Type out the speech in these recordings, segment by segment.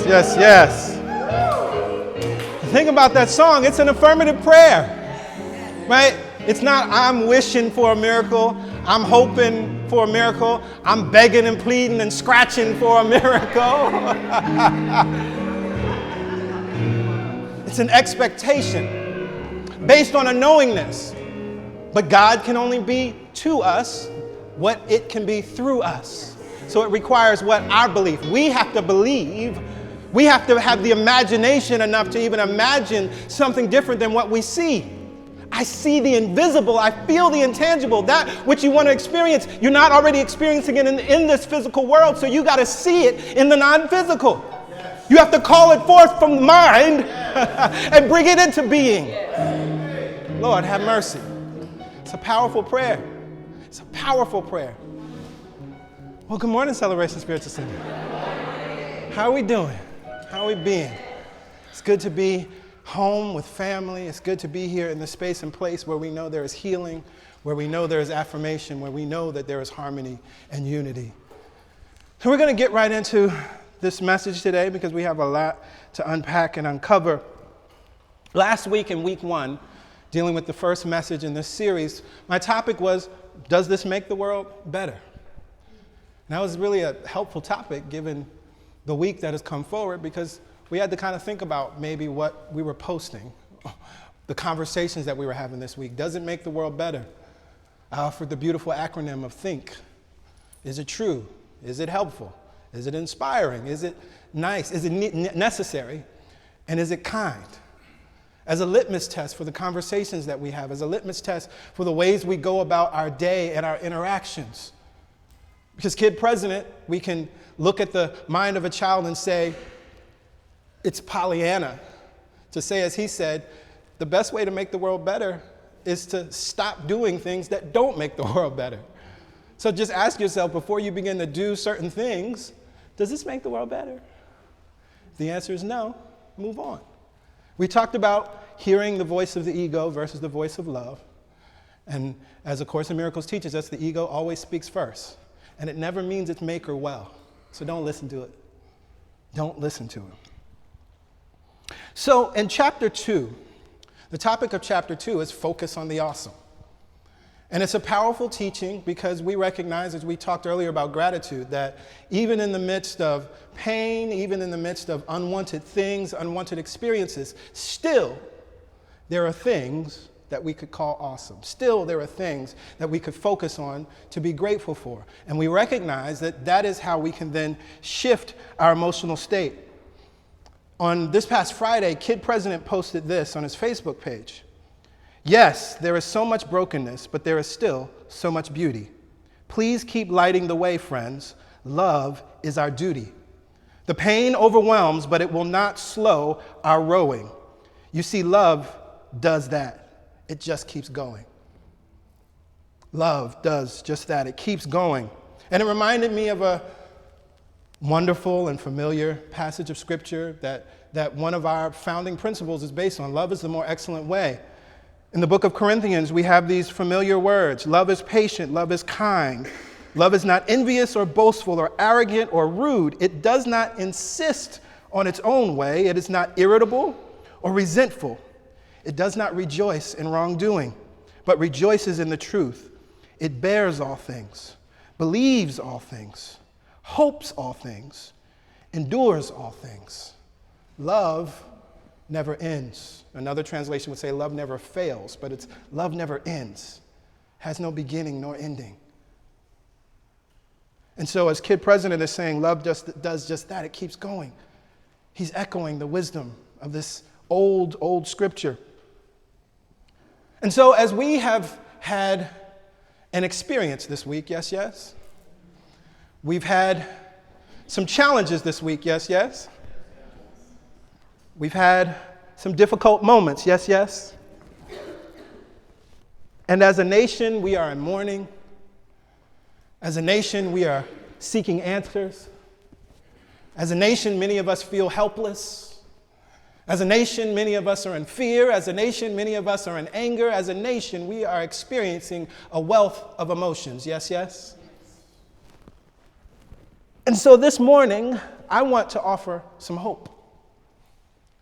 Yes, yes. Think about that song. It's an affirmative prayer, right? It's not I'm wishing for a miracle. I'm hoping for a miracle. I'm begging and pleading and scratching for a miracle. It's an expectation based on a knowingness. But God can only be to us what it can be through us. So it requires what? Our belief. We have to believe. We have to have the imagination enough to even imagine something different than what we see. I see the invisible. I feel the intangible. That which you want to experience, you're not already experiencing it in this physical world, so you got to see it in the non-physical. Yes. You have to call it forth from the mind and bring it into being. Yes. Lord, have mercy. It's a powerful prayer. It's a powerful prayer. Well, good morning, Celebration Spiritual Center. How are we doing? How are we being? It's good to be home with family. It's good to be here in the space and place where we know there is healing, where we know there is affirmation, where we know that there is harmony and unity. So we're going to get right into this message today because we have a lot to unpack and uncover. Last week in week 1, dealing with the first message in this series, my topic was, does this make the world better? And that was really a helpful topic given the week that has come forward, because we had to kind of think about maybe what we were posting, the conversations that we were having this week. Does it make the world better? I offered the beautiful acronym of THINK. Is it true? Is it helpful? Is it inspiring? Is it nice? Is it necessary? And is it kind? As a litmus test for the conversations that we have, as a litmus test for the ways we go about our day and our interactions. Because Kid President, we can look at the mind of a child and say, it's Pollyanna. To say, as he said, the best way to make the world better is to stop doing things that don't make the world better. So just ask yourself before you begin to do certain things, does this make the world better? If the answer is no, move on. We talked about hearing the voice of the ego versus the voice of love. And as A Course in Miracles teaches us, the ego always speaks first. And it never means its maker well. So don't listen to it. Don't listen to it. So in chapter 2, the topic of chapter 2 is focus on the awesome. And it's a powerful teaching because we recognize, as we talked earlier about gratitude, that even in the midst of pain, even in the midst of unwanted things, unwanted experiences, still there are things that we could call awesome. Still there are things that we could focus on to be grateful for. And we recognize that that is how we can then shift our emotional state. On this past Friday, Kid President posted this on his Facebook page. Yes, there is so much brokenness, but there is still so much beauty. Please keep lighting the way, friends. Love is our duty. The pain overwhelms, but it will not slow our rowing. You see, love does that. It just keeps going. Love does just that. It keeps going. And it reminded me of a wonderful and familiar passage of scripture that one of our founding principles is based on. Love is the more excellent way. In the book of Corinthians, we have these familiar words. Love is patient. Love is kind. Love is not envious or boastful or arrogant or rude. It does not insist on its own way. It is not irritable or resentful. It does not rejoice in wrongdoing, but rejoices in the truth. It bears all things, believes all things, hopes all things, endures all things. Love never ends. Another translation would say love never fails, but it's love never ends, has no beginning nor ending. And so as Kid President is saying, love just does just that. It keeps going. He's echoing the wisdom of this old scripture. And so as we have had an experience this week, yes, we've had some challenges this week, yes. We've had some difficult moments, yes. And as a nation, we are in mourning. As a nation, we are seeking answers. As a nation, many of us feel helpless. As a nation, many of us are in fear. As a nation, many of us are in anger. As a nation, we are experiencing a wealth of emotions. Yes. And so this morning, I want to offer some hope.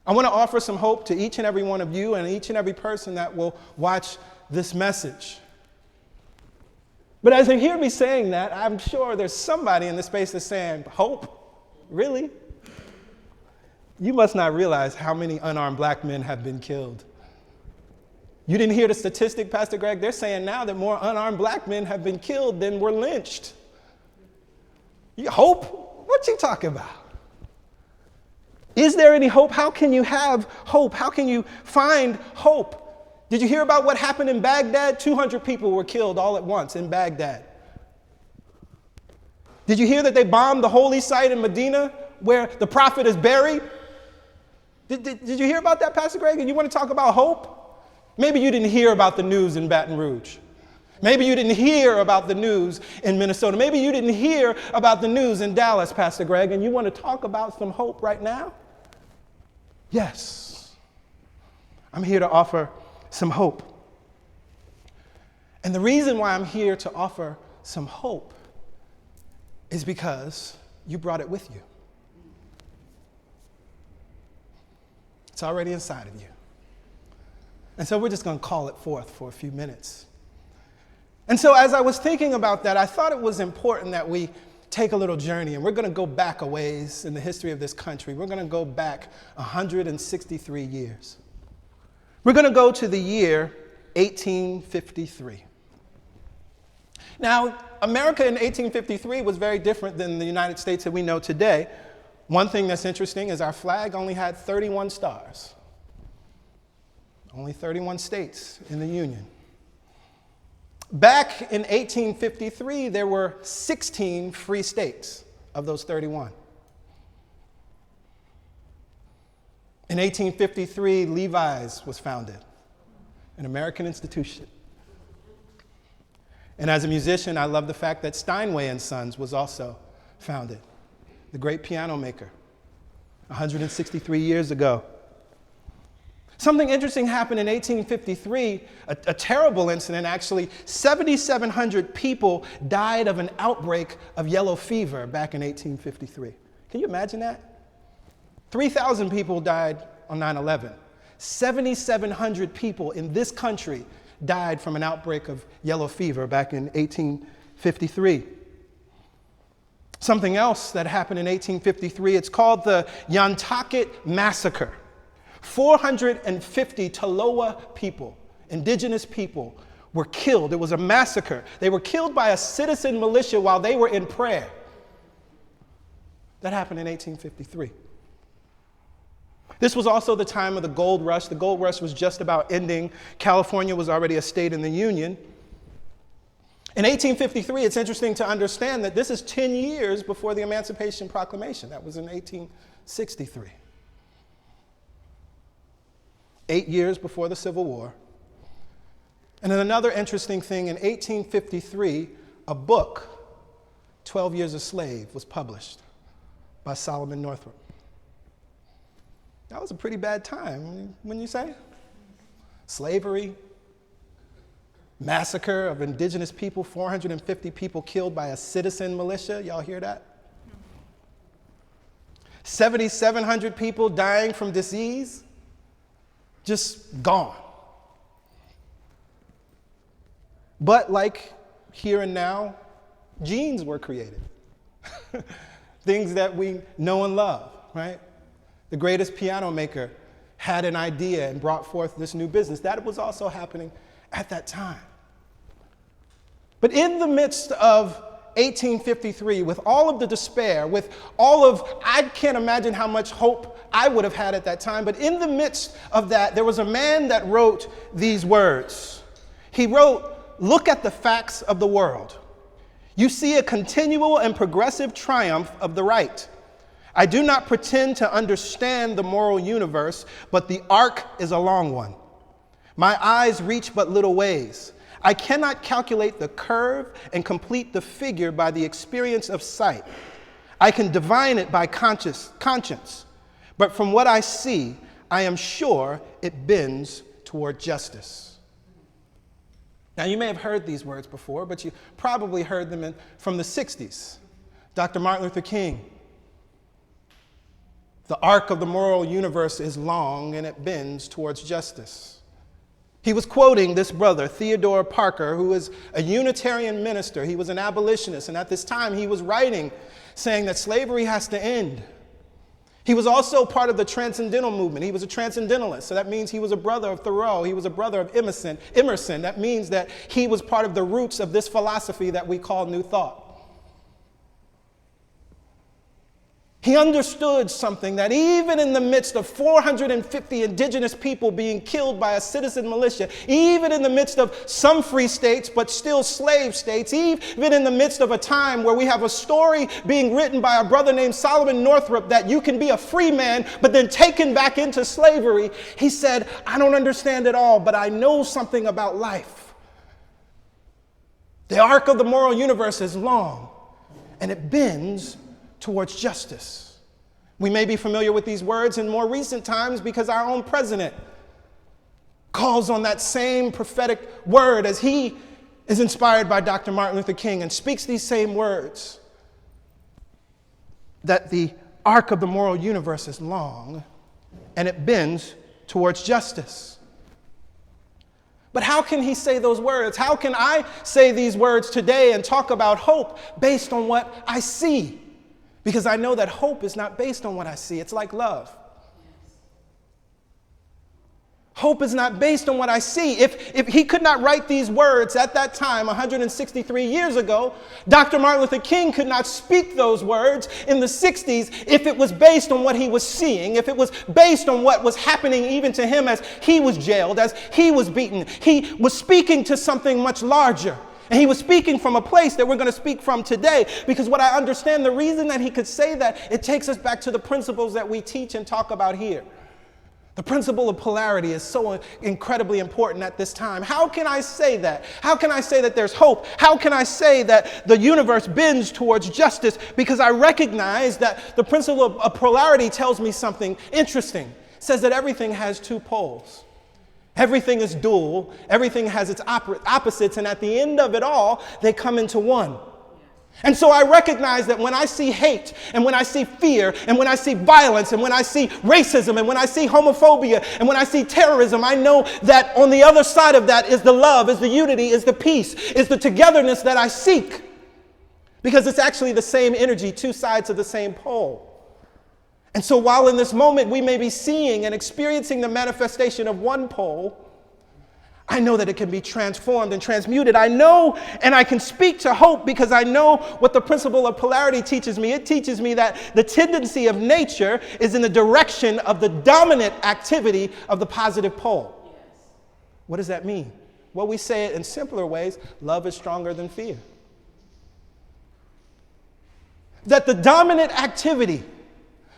I want to offer some hope to each and every one of you and each and every person that will watch this message. But as you hear me saying that, I'm sure there's somebody in the space that's saying, hope? Really? You must not realize how many unarmed black men have been killed. You didn't hear the statistic, Pastor Greg? They're saying now that more unarmed black men have been killed than were lynched. Hope? What you talking about? Is there any hope? How can you have hope? How can you find hope? Did you hear about what happened in Baghdad? 200 people were killed all at once in Baghdad. Did you hear that they bombed the holy site in Medina where the prophet is buried? Did you hear about that, Pastor Greg? And you want to talk about hope? Maybe you didn't hear about the news in Baton Rouge. Maybe you didn't hear about the news in Minnesota. Maybe you didn't hear about the news in Dallas, Pastor Greg, and you want to talk about some hope right now? Yes. I'm here to offer some hope. And the reason why I'm here to offer some hope is because you brought it with you. It's already inside of you. And so we're just going to call it forth for a few minutes. And so as I was thinking about that, I thought it was important that we take a little journey, and we're going to go back a ways in the history of this country. We're going to go back 163 years. We're going to go to the year 1853. Now, America in 1853 was very different than the United States that we know today. One thing that's interesting is our flag only had 31 stars. Only 31 states in the Union. Back in 1853, there were 16 free states of those 31. In 1853, Levi's was founded, an American institution. And as a musician, I love the fact that Steinway and Sons was also founded, the great piano maker, 163 years ago. Something interesting happened in 1853, a terrible incident actually. 7,700 people died of an outbreak of yellow fever back in 1853. Can you imagine that? 3,000 people died on 9/11. 7,700 people in this country died from an outbreak of yellow fever back in 1853. Something else that happened in 1853, it's called the Nantucket Massacre. 450 Tolowa people, indigenous people, were killed. It was a massacre. They were killed by a citizen militia while they were in prayer. That happened in 1853. This was also the time of the gold rush. The gold rush was just about ending. California was already a state in the Union. In 1853, it's interesting to understand that this is 10 years before the Emancipation Proclamation. That was in 1863. 8 years before the Civil War. And then another interesting thing, in 1853, a book, 12 Years a Slave, was published by Solomon Northup. That was a pretty bad time, wouldn't you say? Slavery, massacre of indigenous people, 450 people killed by a citizen militia. Y'all hear that? 7,700 people dying from disease. Just gone. But like here and now, genes were created. Things that we know and love, right? The greatest piano maker had an idea and brought forth this new business. That was also happening at that time. But in the midst of 1853, with all of the despair, with all of, I can't imagine how much hope I would have had at that time, but in the midst of that, there was a man that wrote these words. He wrote, "Look at the facts of the world. You see a continual and progressive triumph of the right. I do not pretend to understand the moral universe, but the arc is a long one. My eyes reach but little ways. I cannot calculate the curve and complete the figure by the experience of sight. I can divine it by conscience. But from what I see, I am sure it bends toward justice." Now, you may have heard these words before, but you probably heard them from the 60s. Dr. Martin Luther King, The arc of the moral universe is long and it bends towards justice. He was quoting this brother, Theodore Parker, who was a Unitarian minister. He was an abolitionist, and at this time he was writing, saying that slavery has to end. He was also part of the Transcendental movement. He was a Transcendentalist, so that means he was a brother of Thoreau. He was a brother of Emerson. That means that he was part of the roots of this philosophy that we call New Thought. He understood something, that even in the midst of 450 indigenous people being killed by a citizen militia, even in the midst of some free states but still slave states, even in the midst of a time where we have a story being written by a brother named Solomon Northrop that you can be a free man but then taken back into slavery, he said, I don't understand it all, but I know something about life. The arc of the moral universe is long and it bends towards justice. We may be familiar with these words in more recent times because our own president calls on that same prophetic word as he is inspired by Dr. Martin Luther King and speaks these same words, that the arc of the moral universe is long and it bends towards justice. But how can he say those words? How can I say these words today and talk about hope based on what I see? Because I know that hope is not based on what I see. It's like love. Hope is not based on what I see. If he could not write these words at that time, 163 years ago, Dr. Martin Luther King could not speak those words in the 60s if it was based on what he was seeing, if it was based on what was happening even to him as he was jailed, as he was beaten. He was speaking to something much larger. And he was speaking from a place that we're going to speak from today, because what I understand, the reason that he could say that, it takes us back to the principles that we teach and talk about here. The principle of polarity is so incredibly important at this time. How can I say that? How can I say that there's hope? How can I say that the universe bends towards justice? Because I recognize that the principle of polarity tells me something interesting. It says that everything has two poles. Everything is dual, everything has its opposites, and at the end of it all, they come into one. And so I recognize that when I see hate, and when I see fear, and when I see violence, and when I see racism, and when I see homophobia, and when I see terrorism, I know that on the other side of that is the love, is the unity, is the peace, is the togetherness that I seek. Because it's actually the same energy, two sides of the same pole. And so while in this moment we may be seeing and experiencing the manifestation of one pole, I know that it can be transformed and transmuted. I know and I can speak to hope because I know what the principle of polarity teaches me. It teaches me that the tendency of nature is in the direction of the dominant activity of the positive pole. Yes. What does that mean? Well, we say it in simpler ways. Love is stronger than fear. That the dominant activity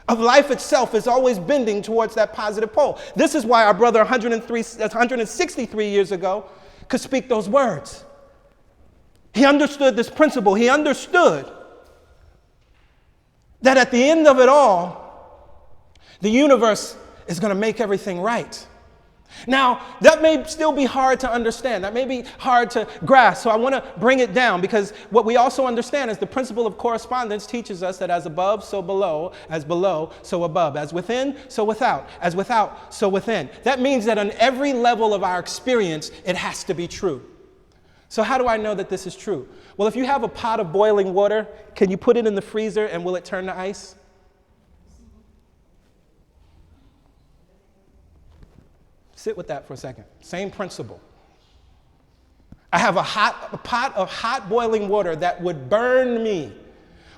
of life itself is always bending towards that positive pole. This is why our brother 163 years ago could speak those words. He understood this principle. He understood that at the end of it all, the universe is going to make everything right. Now, that may still be hard to understand. That may be hard to grasp. So I want to bring it down, because what we also understand is the principle of correspondence teaches us that as above, so below, as below, so above, as within, so without, as without, so within. That means that on every level of our experience, it has to be true. So how do I know that this is true? Well, if you have a pot of boiling water, can you put it in the freezer and will it turn to ice? Sit with that for a second. Same principle. I have a pot of hot boiling water that would burn me.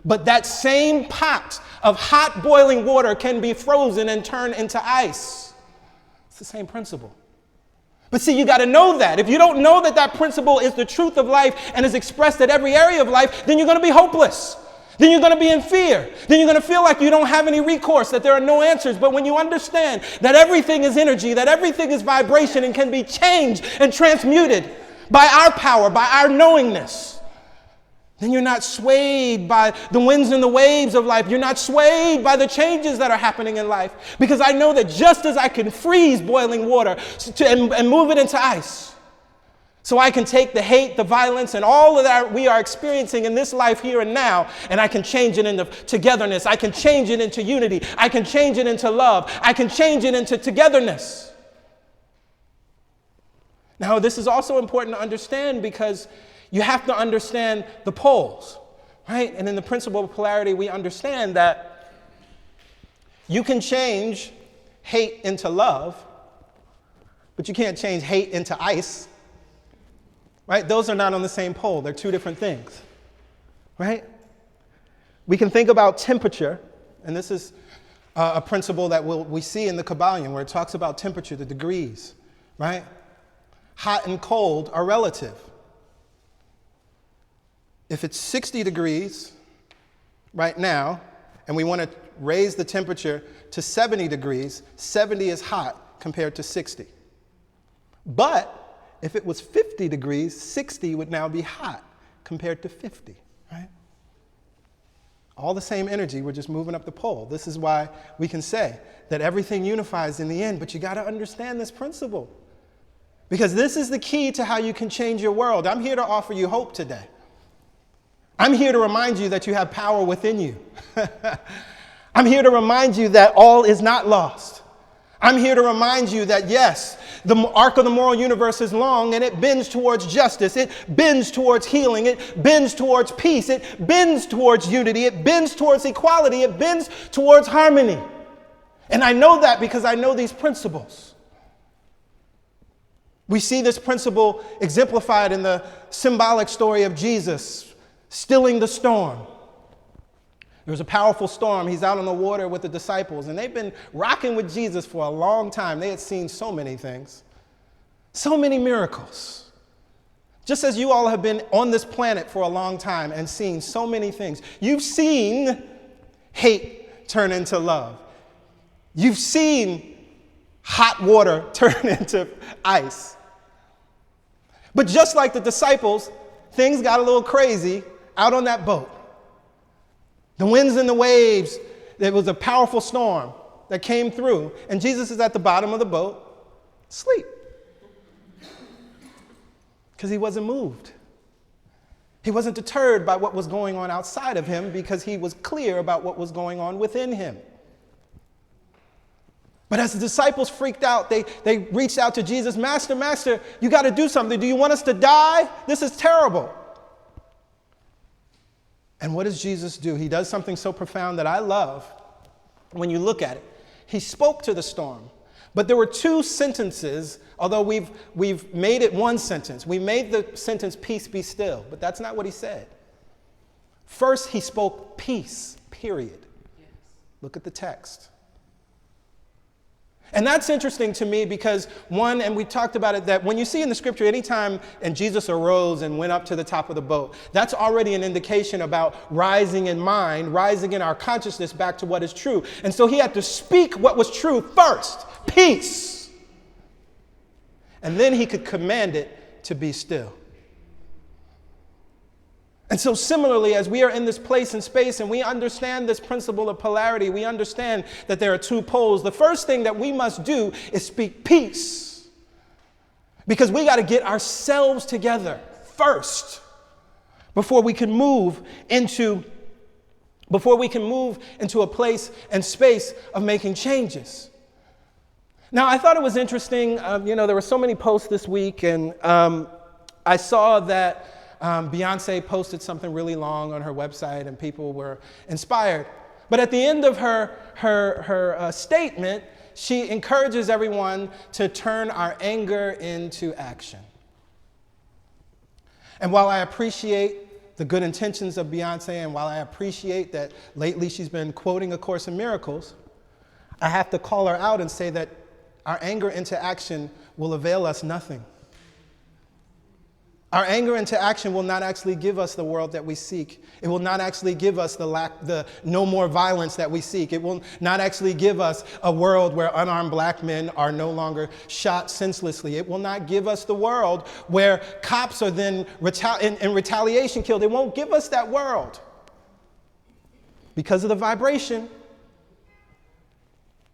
But that same pot of hot boiling water can be frozen and turned into ice. It's the same principle. But see, you got to know that. If you don't know that that principle is the truth of life and is expressed at every area of life, then you're going to be hopeless. Then you're going to be in fear. Then you're going to feel like you don't have any recourse, that there are no answers. But when you understand that everything is energy, that everything is vibration and can be changed and transmuted by our power, by our knowingness, then you're not swayed by the winds and the waves of life. You're not swayed by the changes that are happening in life. Because I know that just as I can freeze boiling water and move it into ice, So I can take the hate, the violence, and all of that we are experiencing in this life here and now, and I can change it into togetherness. I can change it into unity. I can change it into love. I can change it into togetherness. Now, this is also important to understand because you have to understand the poles, right? And in the principle of polarity, we understand that you can change hate into love, but you can't change hate into ice. Right? Those are not on the same pole. They're two different things. Right? We can think about temperature, and this is a principle that we see in the Kabbalion where it talks about temperature, the degrees. Right? Hot and cold are relative. If it's 60 degrees right now, and we want to raise the temperature to 70 degrees, 70 is hot compared to 60. But if it was 50 degrees, 60 would now be hot compared to 50, right? All the same energy, we're just moving up the pole. This is why we can say that everything unifies in the end, but you got to understand this principle. Because this is the key to how you can change your world. I'm here to offer you hope today. I'm here to remind you that you have power within you. I'm here to remind you that all is not lost. I'm here to remind you that, yes, the arc of the moral universe is long and it bends towards justice. It bends towards healing. It bends towards peace. It bends towards unity. It bends towards equality. It bends towards harmony. And I know that because I know these principles. We see this principle exemplified in the symbolic story of Jesus stilling the storm. There was a powerful storm. He's out on the water with the disciples, and they've been rocking with Jesus for a long time. They had seen so many things, so many miracles. Just as you all have been on this planet for a long time and seen so many things. You've seen hate turn into love. You've seen hot water turn into ice. But just like the disciples, things got a little crazy out on that boat. The winds and the waves, there was a powerful storm that came through, and Jesus is at the bottom of the boat, asleep. Because he wasn't moved. He wasn't deterred by what was going on outside of him because he was clear about what was going on within him. But as the disciples freaked out, they reached out to Jesus, Master, you got to do something. Do you want us to die? This is terrible. And what does Jesus do? He does something so profound that I love when you look at it. He spoke to the storm, but there were two sentences, although we've made it one sentence. We made the sentence, peace be still, but that's not what he said. First, he spoke peace, period. Yes. Look at the text. And that's interesting to me because one, and we talked about it, that when you see in the scripture, anytime and Jesus arose and went up to the top of the boat, that's already an indication about rising in mind, rising in our consciousness back to what is true. And so he had to speak what was true first, peace. And then he could command it to be still. And so similarly, as we are in this place and space and we understand this principle of polarity, we understand that there are two poles. The first thing that we must do is speak peace. Because we got to get ourselves together first before we can move into a place and space of making changes. Now, I thought it was interesting, there were so many posts this week, and I saw that Beyonce posted something really long on her website and people were inspired. But at the end of her statement, she encourages everyone to turn our anger into action. And while I appreciate the good intentions of Beyonce, and while I appreciate that lately she's been quoting A Course in Miracles, I have to call her out and say that our anger into action will avail us nothing. Our anger into action will not actually give us the world that we seek. It will not actually give us the no more violence that we seek. It will not actually give us a world where unarmed black men are no longer shot senselessly. It will not give us the world where cops are then in retaliation killed. It won't give us that world because of the vibration.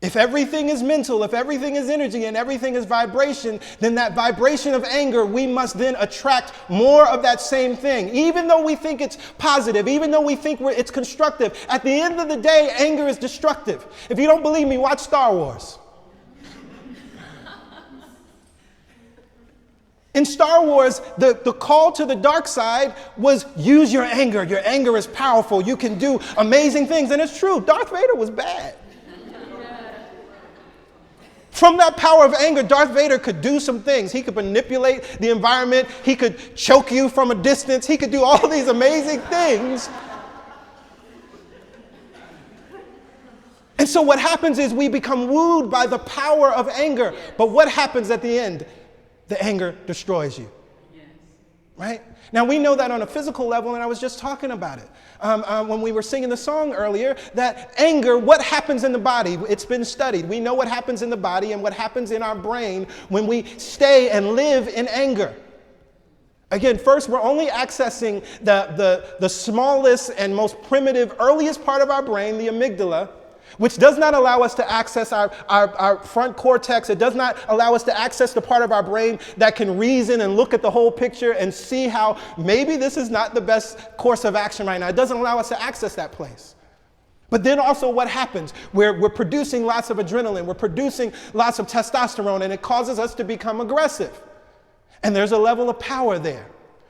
If everything is mental, if everything is energy and everything is vibration, then that vibration of anger, we must then attract more of that same thing. Even though we think it's positive, even though we think it's constructive, at the end of the day, anger is destructive. If you don't believe me, watch Star Wars. In Star Wars, the call to the dark side was use your anger. Your anger is powerful. You can do amazing things. And it's true, Darth Vader was bad. From that power of anger, Darth Vader could do some things. He could manipulate the environment. He could choke you from a distance. He could do all these amazing things. And so what happens is we become wooed by the power of anger. But what happens at the end? The anger destroys you. Yes. Right? Now, we know that on a physical level, and I was just talking about it when we were singing the song earlier, that anger, what happens in the body? It's been studied. We know what happens in the body and what happens in our brain when we stay and live in anger. Again, first, we're only accessing the smallest and most primitive, earliest part of our brain, the amygdala, which does not allow us to access our front cortex. It does not allow us to access the part of our brain that can reason and look at the whole picture and see how maybe this is not the best course of action right now. It doesn't allow us to access that place. But then also what happens? We're producing lots of adrenaline. We're producing lots of testosterone, and it causes us to become aggressive. And there's a level of power there.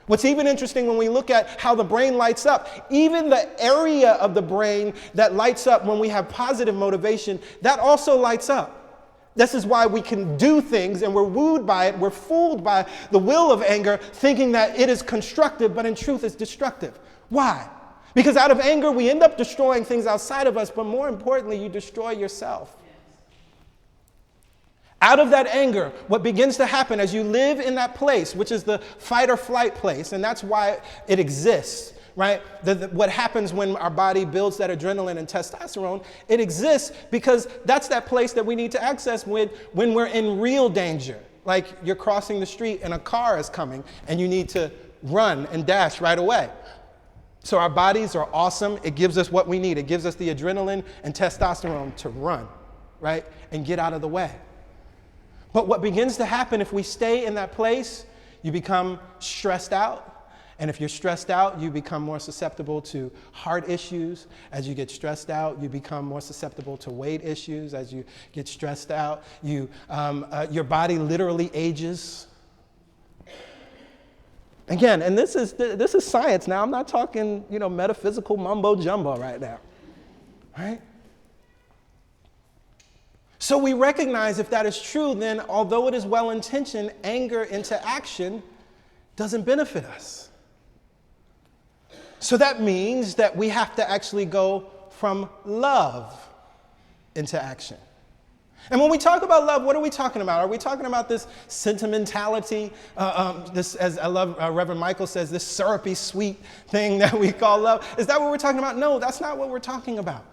What's even interesting when we look at how the brain lights up, even the area of the brain that lights up when we have positive motivation, that also lights up. This is why we can do things and we're wooed by it. We're fooled by the will of anger, thinking that it is constructive, but in truth it's destructive. Why? Because out of anger, we end up destroying things outside of us, but more importantly, you destroy yourself. Out of that anger, what begins to happen as you live in that place, which is the fight or flight place, and that's why it exists, right? What happens when our body builds that adrenaline and testosterone, it exists because that's that place that we need to access when we're in real danger. Like you're crossing the street and a car is coming and you need to run and dash right away. So our bodies are awesome. It gives us what we need. It gives us the adrenaline and testosterone to run, right? And get out of the way. But what begins to happen if we stay in that place, you become stressed out. And if you're stressed out, you become more susceptible to heart issues. As you get stressed out, you become more susceptible to weight issues. As you get stressed out, your body literally ages. Again, and this is science now. I'm not talking, metaphysical mumbo jumbo right now. Right? So we recognize if that is true, then although it is well-intentioned, anger into action doesn't benefit us. So that means that we have to actually go from love into action. And when we talk about love, what are we talking about? Are we talking about this sentimentality, this, as I love Reverend Michael says, this syrupy sweet thing that we call love? Is that what we're talking about? No, that's not what we're talking about.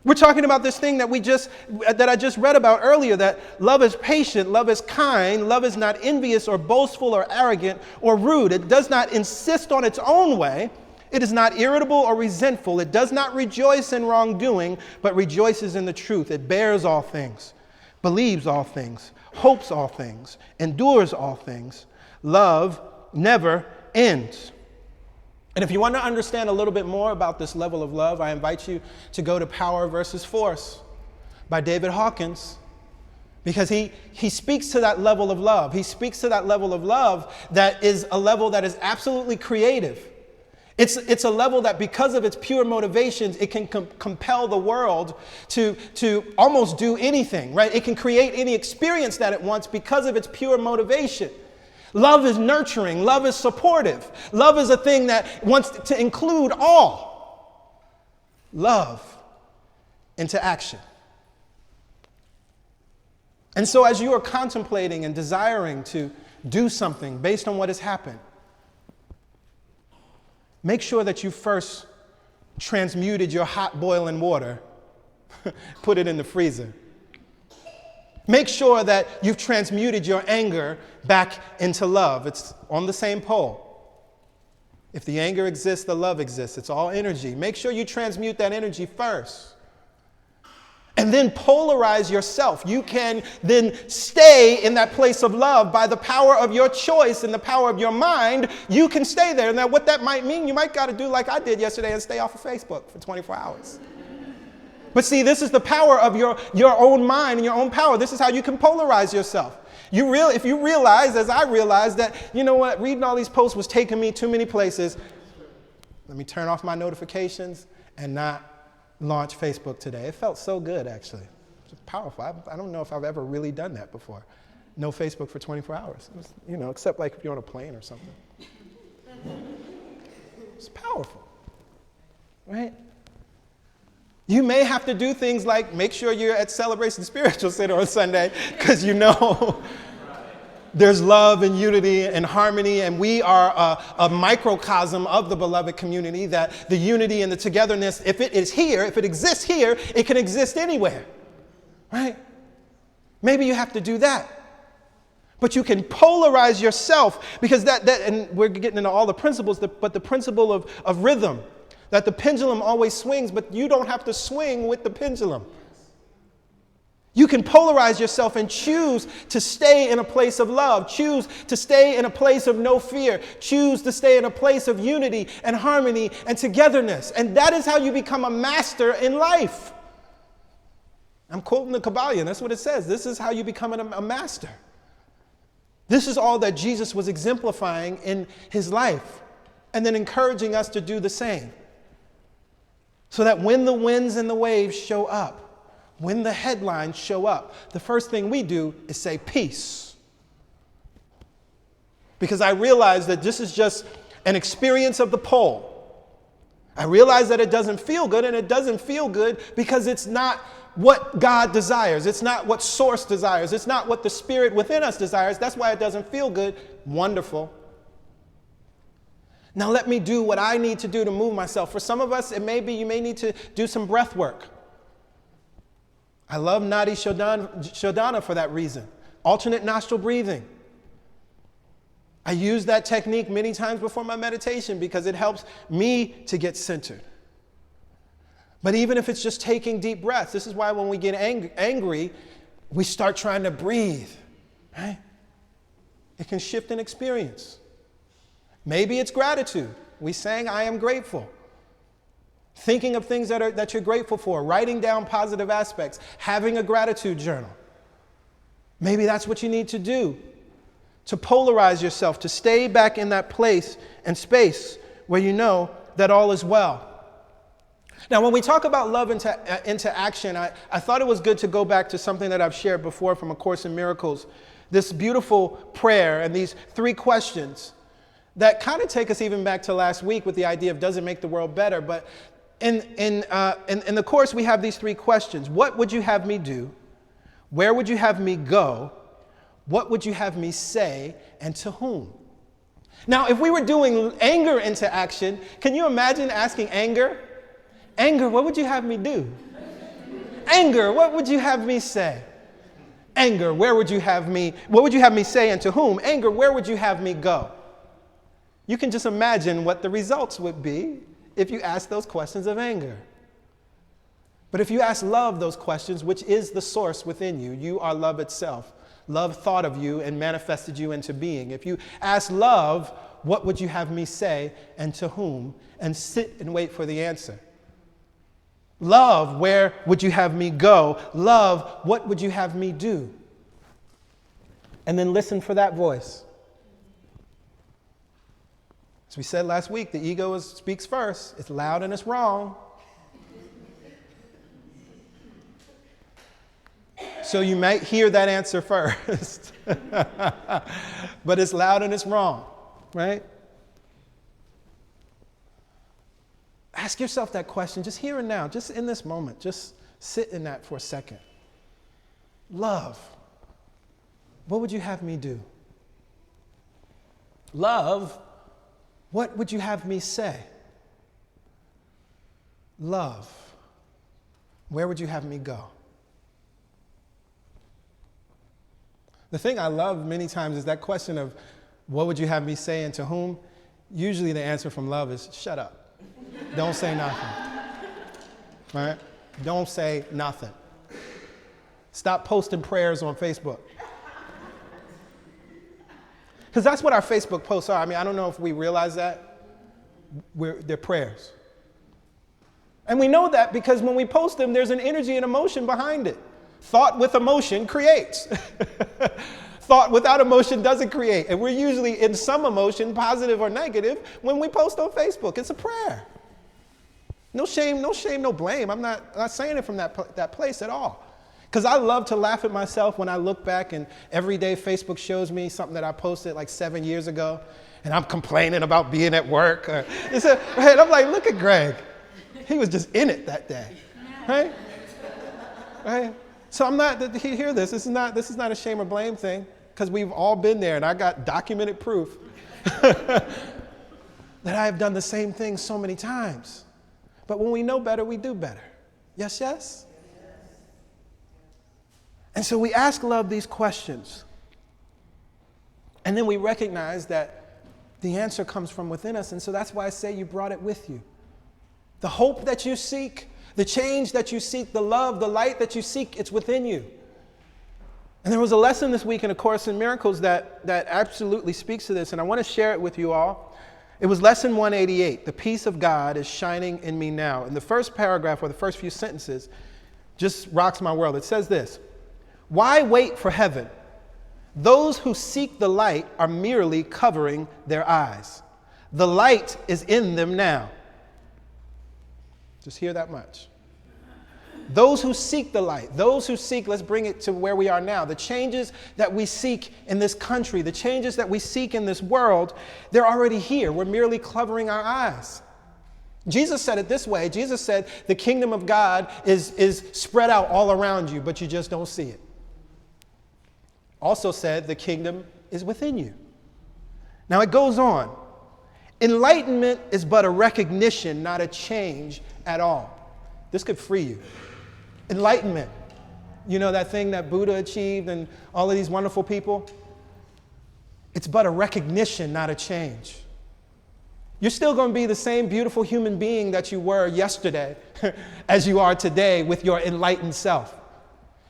We're talking about this thing that I just read about earlier, that love is patient, love is kind, love is not envious or boastful or arrogant or rude. It does not insist on its own way. It is not irritable or resentful. It does not rejoice in wrongdoing, but rejoices in the truth. It bears all things, believes all things, hopes all things, endures all things. Love never ends. And if you want to understand a little bit more about this level of love, I invite you to go to Power versus Force by David Hawkins, because he speaks to that level of love. He speaks to that level of love that is a level that is absolutely creative. It's a level that because of its pure motivations, it can compel the world to almost do anything, right? It can create any experience that it wants because of its pure motivation. Love is nurturing. Love is supportive. Love is a thing that wants to include all. Love into action. And so as you are contemplating and desiring to do something based on what has happened, make sure that you first transmuted your hot boiling water, put it in the freezer. Make sure that you've transmuted your anger back into love. It's on the same pole. If the anger exists, the love exists. It's all energy. Make sure you transmute that energy first. and then polarize yourself. You can then stay in that place of love by the power of your choice and the power of your mind. You can stay there. Now, what that might mean, you might got to do like I did yesterday and stay off of Facebook for 24 hours. But see, this is the power of your own mind and your own power. This is how you can polarize yourself. If you realize, as I realized, that, you know what, reading all these posts was taking me too many places, let me turn off my notifications and not launch Facebook today. It felt so good, actually. It was powerful. I don't know if I've ever really done that before. No Facebook for 24 hours. It was, except like if you're on a plane or something. It's powerful, right? You may have to do things like make sure you're at Celebration Spiritual Center on Sunday, because there's love and unity and harmony, and we are a microcosm of the beloved community, that the unity and the togetherness, if it is here, if it exists here, it can exist anywhere, right? Maybe you have to do that. But you can polarize yourself, because that and we're getting into all the principles, but the principle of rhythm, that the pendulum always swings, but you don't have to swing with the pendulum. You can polarize yourself and choose to stay in a place of love, choose to stay in a place of no fear, choose to stay in a place of unity and harmony and togetherness. And that is how you become a master in life. I'm quoting the Kabbalion. That's what it says. This is how you become a master. This is all that Jesus was exemplifying in his life, and then encouraging us to do the same. So that when the winds and the waves show up, when the headlines show up, the first thing we do is say peace. Because I realize that this is just an experience of the pole. I realize that it doesn't feel good, and it doesn't feel good because it's not what God desires. It's not what Source desires. It's not what the Spirit within us desires. That's why it doesn't feel good. Wonderful. Now let me do what I need to do to move myself. For some of us, it may be you may need to do some breath work. I love Nadi Shodhana for that reason. Alternate nostril breathing. I use that technique many times before my meditation because it helps me to get centered. But even if it's just taking deep breaths, this is why when we get angry, we start trying to breathe, right? It can shift an experience. Maybe it's gratitude. We sang, I am grateful. Thinking of things that you're grateful for, writing down positive aspects, having a gratitude journal. Maybe that's what you need to do to polarize yourself, to stay back in that place and space where you know that all is well. Now, when we talk about love into action, I thought it was good to go back to something that I've shared before from A Course in Miracles, this beautiful prayer and these 3 questions that kind of take us even back to last week with the idea of does it make the world better? But in the Course, we have these 3 questions. What would you have me do? Where would you have me go? What would you have me say? And to whom? Now, if we were doing anger into action, can you imagine asking anger? Anger, what would you have me do? Anger, what would you have me say? Anger, what would you have me say and to whom? Anger, where would you have me go? You can just imagine what the results would be if you ask those questions of anger. But if you ask love those questions, which is the source within you, you are love itself. Love thought of you and manifested you into being. If you ask love, what would you have me say and to whom? And sit and wait for the answer. Love, where would you have me go? Love, what would you have me do? And then listen for that voice. As we said last week, the ego speaks first. It's loud and it's wrong. So you might hear that answer first. But it's loud and it's wrong, right? Ask yourself that question just here and now, just in this moment. Just sit in that for a second. Love, what would you have me do? Love, what would you have me say? Love, where would you have me go? The thing I love many times is that question of what would you have me say and to whom? Usually the answer from love is shut up. Don't say nothing. Right? Don't say nothing. Stop posting prayers on Facebook. Because that's what our Facebook posts are. I mean, I don't know if we realize that. They're prayers. And we know that because when we post them, there's an energy and emotion behind it. Thought with emotion creates. Thought without emotion doesn't create. And we're usually in some emotion, positive or negative, when we post on Facebook. It's a prayer. No shame, no blame. I'm not saying it from that place at all. Because I love to laugh at myself when I look back and every day Facebook shows me something that I posted like 7 years ago, and I'm complaining about being at work. And I'm like, look at Greg. He was just in it that day, right? Right? So I'm not, hear this, this is not a shame or blame thing, because we've all been there, and I got documented proof that I have done the same thing so many times. But when we know better, we do better. Yes, yes? And so we ask love these questions. And then we recognize that the answer comes from within us. And so that's why I say you brought it with you. The hope that you seek, the change that you seek, the love, the light that you seek, it's within you. And there was a lesson this week in A Course in Miracles that absolutely speaks to this. And I want to share it with you all. It was lesson 188. The peace of God is shining in me now. And the first paragraph, or the first few sentences, just rocks my world. It says this: why wait for heaven? Those who seek the light are merely covering their eyes. The light is in them now. Just hear that much. Those who seek the light, those who seek, let's bring it to where we are now. The changes that we seek in this country, the changes that we seek in this world, they're already here. We're merely covering our eyes. Jesus said it this way. Jesus said the kingdom of God is spread out all around you, but you just don't see it. Also said the kingdom is within you. Now it goes on. Enlightenment is but a recognition, not a change at all. This could free you. Enlightenment. You know that thing that Buddha achieved and all of these wonderful people? It's but a recognition, not a change. You're still going to be the same beautiful human being that you were yesterday as you are today with your enlightened self.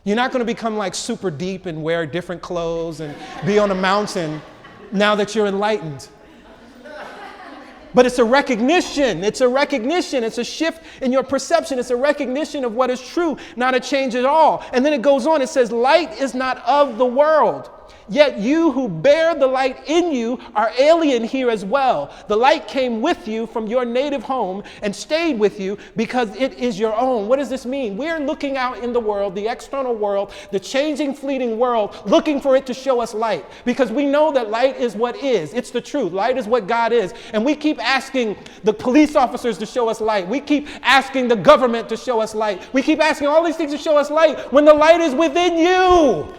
You're not going to become like super deep and wear different clothes and be on a mountain now that you're enlightened. But it's a recognition. It's a recognition. It's a shift in your perception. It's a recognition of what is true, not a change at all. And then it goes on. It says, light is not of the world. Yet you who bear the light in you are alien here as well. The light came with you from your native home and stayed with you because it is your own. What does this mean? We're looking out in the world, the external world, the changing, fleeting world, looking for it to show us light. Because we know that light is what is. It's the truth. Light is what God is. And we keep asking the police officers to show us light. We keep asking the government to show us light. We keep asking all these things to show us light when the light is within you.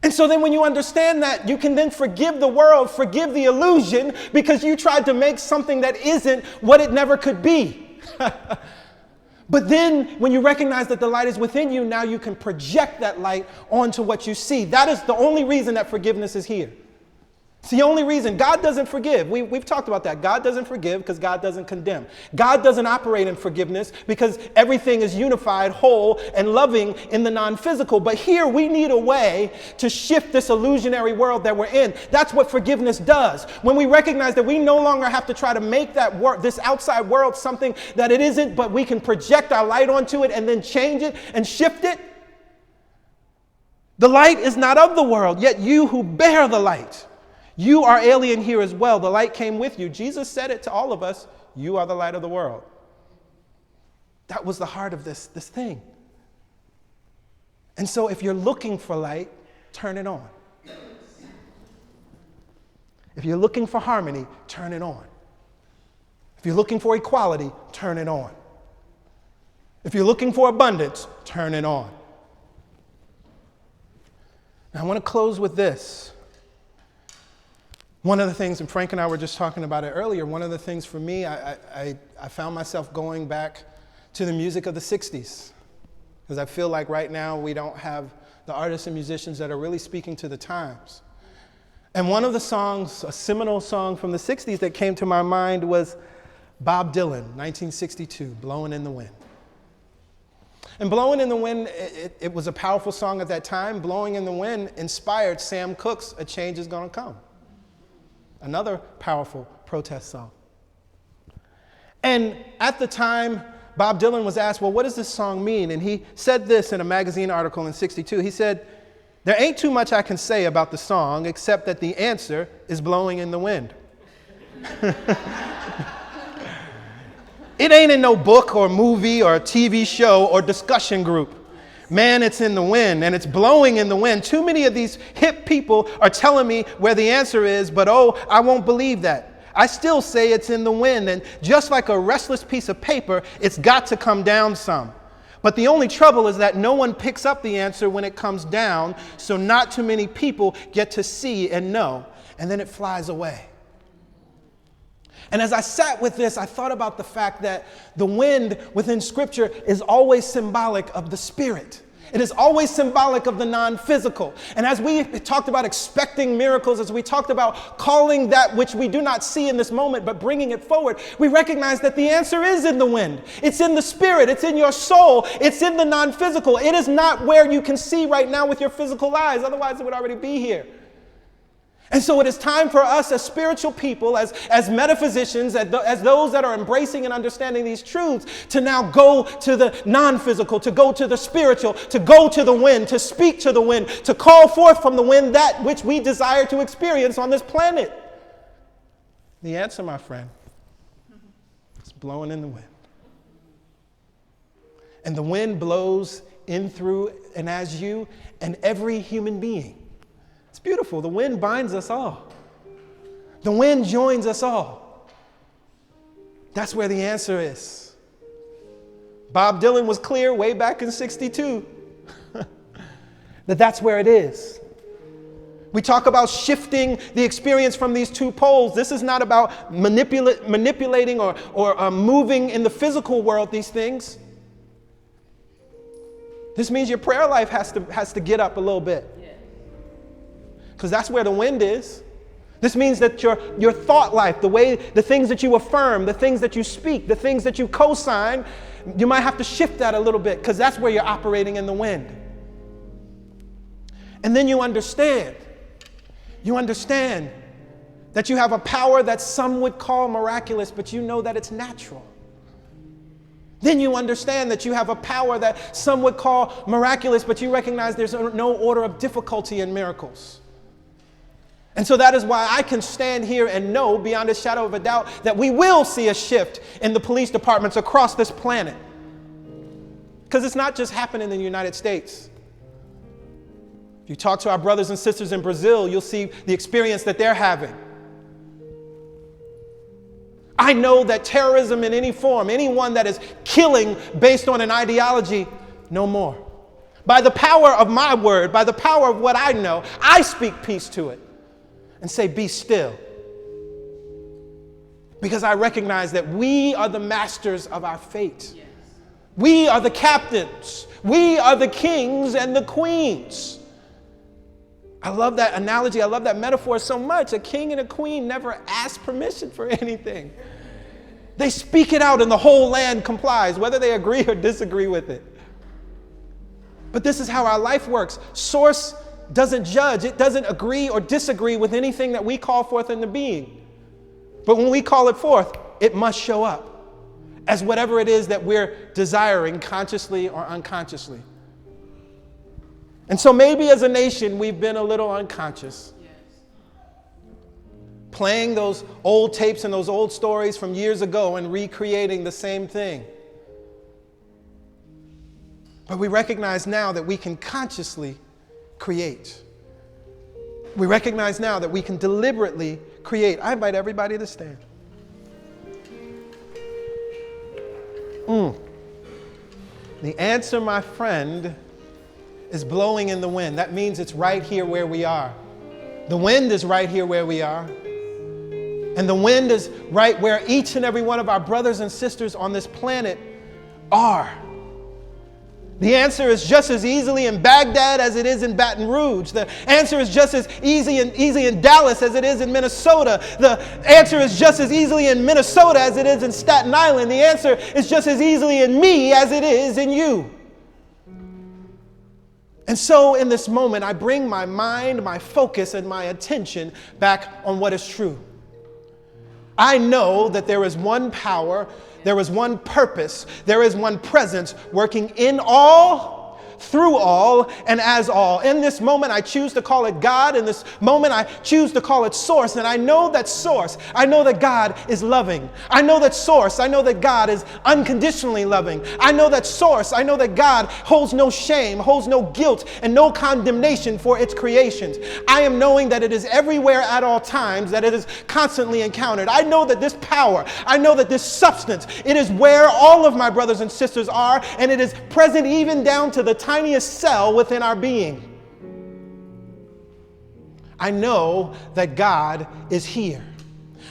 And so then when you understand that, you can then forgive the world, forgive the illusion, because you tried to make something that isn't what it never could be. But then when you recognize that the light is within you, now you can project that light onto what you see. That is the only reason that forgiveness is here. It's the only reason. God doesn't forgive. We've talked about that. God doesn't forgive because God doesn't condemn. God doesn't operate in forgiveness because everything is unified, whole, and loving in the non-physical. But here we need a way to shift this illusionary world that we're in. That's what forgiveness does. When we recognize that we no longer have to try to make that this outside world something that it isn't, but we can project our light onto it and then change it and shift it. The light is not of the world, yet you who bear the light, you are alien here as well. The light came with you. Jesus said it to all of us. You are the light of the world. That was the heart of this thing. And so if you're looking for light, turn it on. If you're looking for harmony, turn it on. If you're looking for equality, turn it on. If you're looking for abundance, turn it on. Now I want to close with this. One of the things, and Frank and I were just talking about it earlier, one of the things for me, I found myself going back to the music of the 60s. Because I feel like right now we don't have the artists and musicians that are really speaking to the times. And one of the songs, a seminal song from the 60s that came to my mind was Bob Dylan, 1962, Blowing in the Wind. And Blowing in the Wind, it was a powerful song at that time. Blowing in the Wind inspired Sam Cooke's A Change Is Gonna Come. Another powerful protest song. And at the time, Bob Dylan was asked, well, what does this song mean? And he said this in a magazine article in '62. He said, there ain't too much I can say about the song except that the answer is blowing in the wind. It ain't in no book or movie or TV show or discussion group. Man, it's in the wind, and it's blowing in the wind. Too many of these hip people are telling me where the answer is, but oh, I won't believe that. I still say it's in the wind, and just like a restless piece of paper, it's got to come down some. But the only trouble is that no one picks up the answer when it comes down, so not too many people get to see and know, and then it flies away. And as I sat with this, I thought about the fact that the wind within Scripture is always symbolic of the Spirit. It is always symbolic of the non-physical. And as we talked about expecting miracles, as we talked about calling that which we do not see in this moment, but bringing it forward, we recognize that the answer is in the wind. It's in the Spirit. It's in your soul. It's in the non-physical. It is not where you can see right now with your physical eyes. Otherwise, it would already be here. And so it is time for us as spiritual people, as metaphysicians, as those that are embracing and understanding these truths, to now go to the non-physical, to go to the spiritual, to go to the wind, to speak to the wind, to call forth from the wind that which we desire to experience on this planet. The answer, my friend, is blowing in the wind. And the wind blows in, through, and as you and every human being. It's beautiful. The wind binds us all. The wind joins us all. That's where the answer is. Bob Dylan was clear way back in '62 that that's where it is. We talk about shifting the experience from these two poles. This is not about manipulating or moving in the physical world these things. This means your prayer life has to get up a little bit. Because that's where the wind is. This means that your thought life, the things that you affirm, the things that you speak, the things that you co-sign, you might have to shift that a little bit because that's where you're operating in the wind. And then you understand that you have a power that some would call miraculous, but you know that it's natural. Then you understand that you have a power that some would call miraculous, but you recognize there's no order of difficulty in miracles. And so that is why I can stand here and know beyond a shadow of a doubt that we will see a shift in the police departments across this planet. Because it's not just happening in the United States. If you talk to our brothers and sisters in Brazil, you'll see the experience that they're having. I know that terrorism in any form, anyone that is killing based on an ideology, no more. By the power of my word, by the power of what I know, I speak peace to it. And say, be still. Because I recognize that we are the masters of our fate. Yes. We are the captains. We are the kings and the queens. I love that analogy. I love that metaphor so much. A king and a queen never ask permission for anything. They speak it out and the whole land complies, whether they agree or disagree with it. But this is how our life works. Source doesn't judge. It doesn't agree or disagree with anything that we call forth in the being. But when we call it forth, it must show up as whatever it is that we're desiring, consciously or unconsciously. And so maybe as a nation, we've been a little unconscious. Yes. Playing those old tapes and those old stories from years ago and recreating the same thing. But we recognize now that we can consciously create. We recognize now that we can deliberately create. I invite everybody to stand. The answer, my friend, is blowing in the wind. That means it's right here where we are. The wind is right here where we are. And the wind is right where each and every one of our brothers and sisters on this planet are. The answer is just as easily in Baghdad as it is in Baton Rouge. The answer is just as easy in Dallas as it is in Minnesota. The answer is just as easily in Minnesota as it is in Staten Island. The answer is just as easily in me as it is in you. And so in this moment, I bring my mind, my focus, and my attention back on what is true. I know that there is one power, there is one purpose, there is one presence working in all, through all, and as all. In this moment, I choose to call it God. In this moment, I choose to call it source. And I know that source. I know that God is loving. I know that source. I know that God is unconditionally loving. I know that source. I know that God holds no shame, holds no guilt, and no condemnation for its creations. I am knowing that it is everywhere at all times, that it is constantly encountered. I know that this power, I know that this substance, it is where all of my brothers and sisters are, and it is present even down to the tiniest cell within our being. I know that God is here.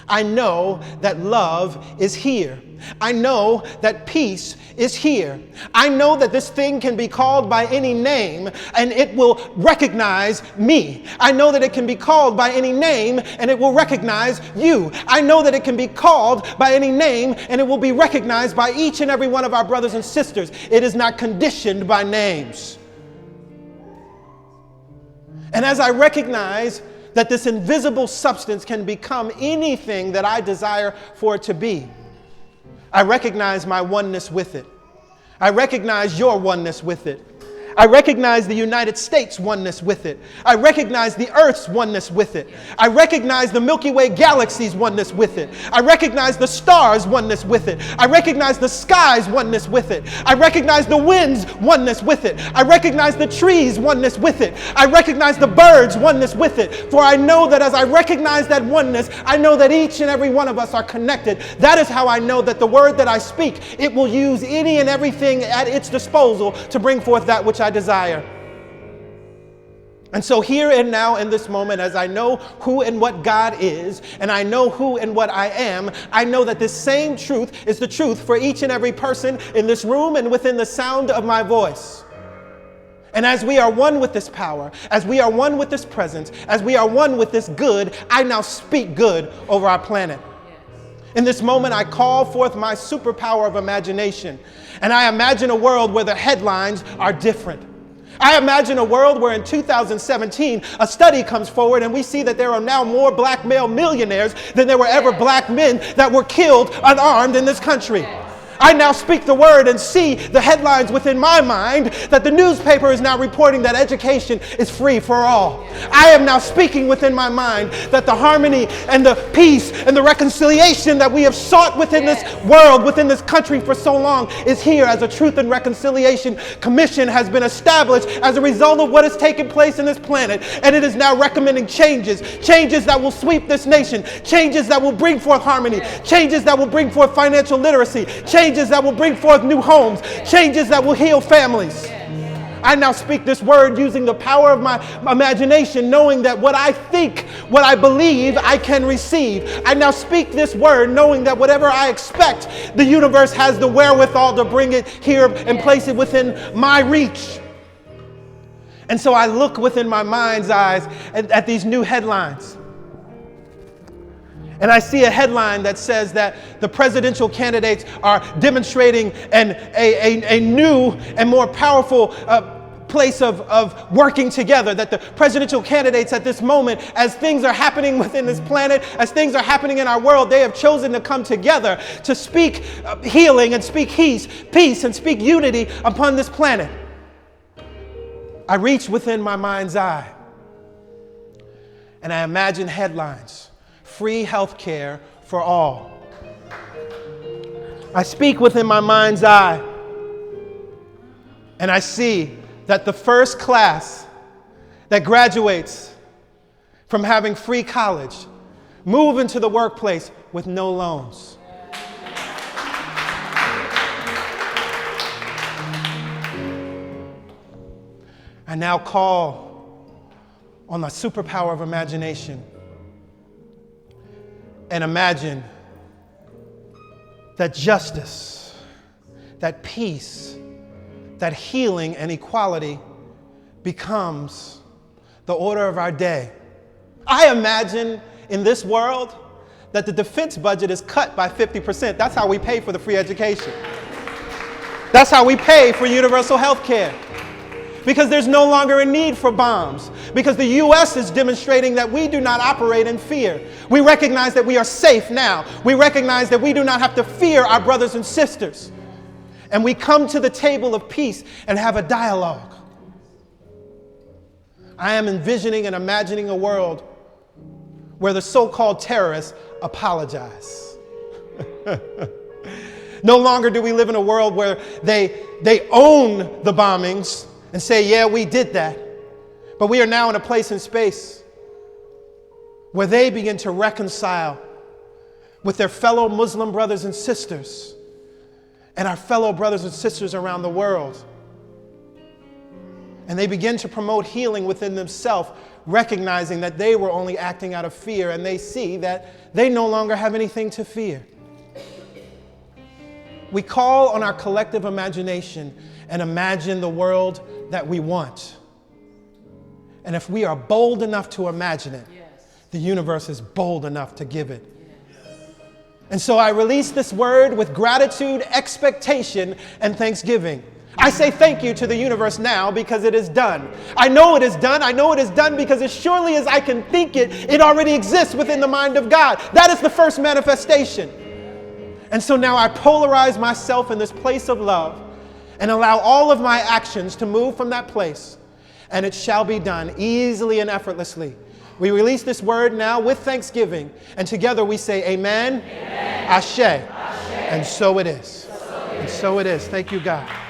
I know that love is here. I know that peace is here. I know that this thing can be called by any name and it will recognize me. I know that it can be called by any name and it will recognize you. I know that it can be called by any name and it will be recognized by each and every one of our brothers and sisters. It is not conditioned by names. And as I recognize that this invisible substance can become anything that I desire for it to be, I recognize my oneness with it. I recognize your oneness with it. I recognize the United States' oneness with it. I recognize the Earth's oneness with it. I recognize the Milky Way galaxy's oneness with it. I recognize the stars' oneness with it. I recognize the sky's oneness with it. I recognize the wind's oneness with it. I recognize the trees' oneness with it. I recognize the birds' oneness with it. For I know that as I recognize that oneness, I know that each and every one of us are connected. That is how I know that the word that I speak, it will use any and everything at its disposal to bring forth that which I desire. And so here and now in this moment, as I know who and what God is, and I know who and what I am, I know that this same truth is the truth for each and every person in this room and within the sound of my voice. And as we are one with this power, as we are one with this presence, as we are one with this good, I now speak good over our planet. In this moment, I call forth my superpower of imagination. And I imagine a world where the headlines are different. I imagine a world where in 2017, a study comes forward and we see that there are now more black male millionaires than there were ever black men that were killed unarmed in this country. I now speak the word and see the headlines within my mind that the newspaper is now reporting that education is free for all. I am now speaking within my mind that the harmony and the peace and the reconciliation that we have sought within this world, within this country for so long is here as a Truth and Reconciliation Commission has been established as a result of what has taken place in this planet. And it is now recommending changes that will sweep this nation, changes that will bring forth harmony, changes that will bring forth financial literacy, changes that will bring forth new homes, changes that will heal families. I now speak this word using the power of my imagination, knowing that what I think, what I believe, I can receive. I now speak this word knowing that whatever I expect, the universe has the wherewithal to bring it here and place it within my reach. And so I look within my mind's eyes at these new headlines. And I see a headline that says that the presidential candidates are demonstrating a new and more powerful place of working together, that the presidential candidates at this moment, as things are happening within this planet, as things are happening in our world, they have chosen to come together to speak healing and speak peace and speak unity upon this planet. I reach within my mind's eye and I imagine headlines. Free health care for all. I speak within my mind's eye and I see that the first class that graduates from having free college move into the workplace with no loans. I now call on the superpower of imagination and imagine that justice, that peace, that healing and equality becomes the order of our day. I imagine in this world that the defense budget is cut by 50%. That's how we pay for the free education. That's how we pay for universal health care. Because there's no longer a need for bombs. Because the U.S. is demonstrating that we do not operate in fear. We recognize that we are safe now. We recognize that we do not have to fear our brothers and sisters. And we come to the table of peace and have a dialogue. I am envisioning and imagining a world where the so-called terrorists apologize. No longer do we live in a world where they own the bombings and say, yeah, we did that. But we are now in a place and space where they begin to reconcile with their fellow Muslim brothers and sisters and our fellow brothers and sisters around the world. And they begin to promote healing within themselves, recognizing that they were only acting out of fear, and they see that they no longer have anything to fear. We call on our collective imagination and imagine the world that we want. And if we are bold enough to imagine it, the universe is bold enough to give it. And so I release this word with gratitude, expectation, and thanksgiving. I say thank you to the universe now because it is done. I know it is done. I know it is done because as surely as I can think it, it already exists within the mind of God. That is the first manifestation. And so now I polarize myself in this place of love and allow all of my actions to move from that place. And it shall be done easily and effortlessly. We release this word now with thanksgiving. And together we say amen, amen. Ashe. And so it is. And so it is. Thank you, God.